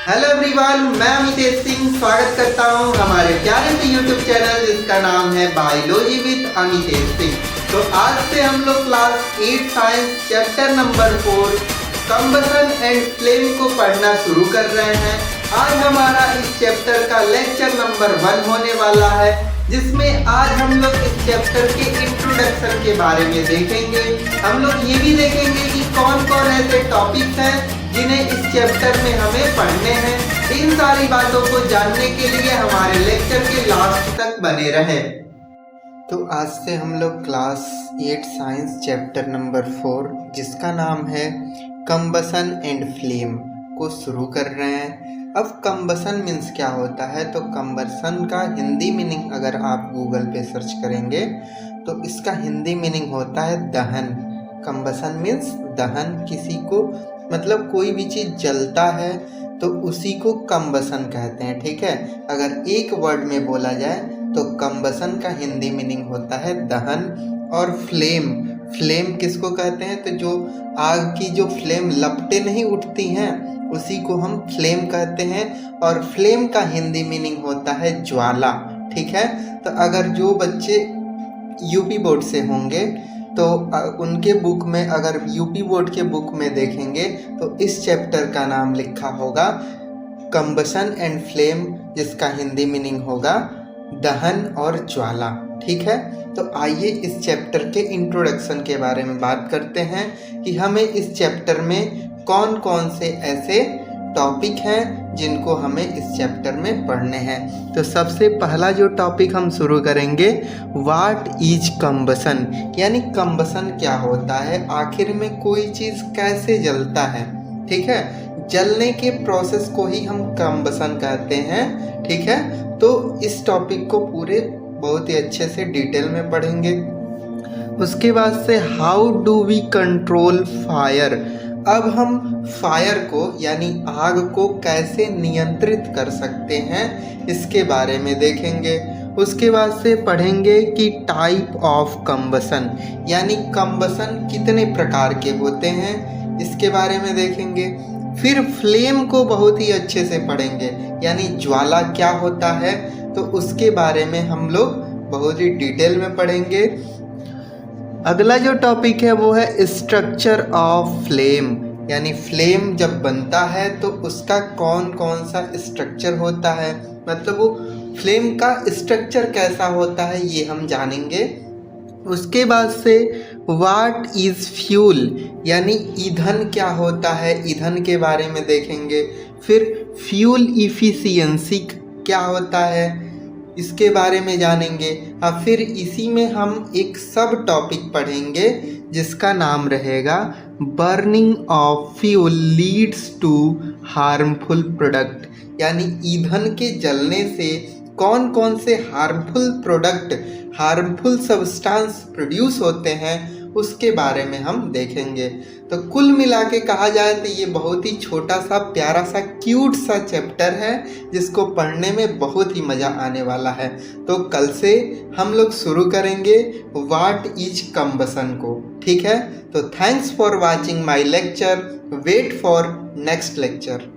Hello everyone, मैं अमितेश सिंह स्वागत करता हूं हमारे प्यारे से यूट्यूब चैनल जिसका नाम है बायोलॉजी विद अमितेश सिंह। तो आज से हम लोग class 8 science chapter number 4 combustion and flame को पढ़ना शुरू कर रहे हैं। आज हमारा इस चैप्टर का लेक्चर नंबर 1 होने वाला है, जिसमें आज हम लोग इस चैप्टर के इंट्रोडक्शन के बारे में देखेंगे। हम लोग ये भी देखेंगे कि कौन कौन ऐसे टॉपिक्स हैं जिन्हें इस चैप्टर में हमें पढ़ने हैं। इन सारी बातों को जानने के लिए हमारे लेक्चर के लास्ट तक बने रहें। तो आज से हम लोग क्लास 8 साइंस चैप्टर नंबर 4 जिसका नाम है कंबसन एंड फ्लेम को शुरू कर रहे हैं। अब कंबसन मीन्स क्या होता है, तो कंबसन का हिंदी मीनिंग अगर आप गूगल पे सर्च करेंगे तो इसका हिंदी मीनिंग होता है दहन। कंबसन मीन्स दहन, किसी को मतलब कोई भी चीज़ जलता है तो उसी को कंबसन कहते हैं। ठीक है, अगर एक वर्ड में बोला जाए तो कंबसन का हिंदी मीनिंग होता है दहन। और फ्लेम, फ्लेम किसको कहते हैं, तो जो आग की जो फ्लेम लपटें नहीं उठती हैं उसी को हम फ्लेम कहते हैं। और फ्लेम का हिंदी मीनिंग होता है ज्वाला। ठीक है, तो अगर जो बच्चे यूपी बोर्ड से होंगे तो उनके बुक में, अगर यूपी बोर्ड के बुक में देखेंगे तो इस चैप्टर का नाम लिखा होगा कंबसन एंड फ्लेम, जिसका हिंदी मीनिंग होगा दहन और ज्वाला। ठीक है, तो आइए इस चैप्टर के इंट्रोडक्शन के बारे में बात करते हैं कि हमें इस चैप्टर में कौन कौन से ऐसे टॉपिक हैं जिनको हमें इस चैप्टर में पढ़ने हैं। तो सबसे पहला जो टॉपिक हम शुरू करेंगे, व्हाट इज कंबसन, यानी कंबसन क्या होता है, आखिर में कोई चीज़ कैसे जलता है। ठीक है, जलने के प्रोसेस को ही हम कंबसन कहते हैं। ठीक है, तो इस टॉपिक को पूरे बहुत ही अच्छे से डिटेल में पढ़ेंगे। उसके बाद से how do we control fire, अब हम फायर को यानी आग को कैसे नियंत्रित कर सकते हैं इसके बारे में देखेंगे। उसके बाद से पढ़ेंगे कि टाइप ऑफ कंबसन, यानी कंबसन कितने प्रकार के होते हैं इसके बारे में देखेंगे। फिर फ्लेम को बहुत ही अच्छे से पढ़ेंगे, यानी ज्वाला क्या होता है तो उसके बारे में हम लोग बहुत ही डिटेल में पढ़ेंगे। अगला जो टॉपिक है वो है स्ट्रक्चर ऑफ फ्लेम, यानी फ्लेम जब बनता है तो उसका कौन कौन सा स्ट्रक्चर होता है, मतलब वो फ्लेम का स्ट्रक्चर कैसा होता है ये हम जानेंगे। उसके बाद से व्हाट इज़ फ्यूल, यानी ईंधन क्या होता है, ईंधन के बारे में देखेंगे। फिर फ्यूल इफ़िशियंसी क्या होता है इसके बारे में जानेंगे। और फिर इसी में हम एक सब टॉपिक पढ़ेंगे जिसका नाम रहेगा burning of fuel leads to harmful product, यानी ईंधन के जलने से कौन कौन से harmful product, harmful substance produce होते हैं उसके बारे में हम देखेंगे। तो कुल मिला के कहा जाए तो ये बहुत ही छोटा सा प्यारा सा क्यूट सा चैप्टर है जिसको पढ़ने में बहुत ही मज़ा आने वाला है। तो कल से हम लोग शुरू करेंगे व्हाट इज कंबसन को। ठीक है, तो thanks for watching my lecture, wait for next lecture.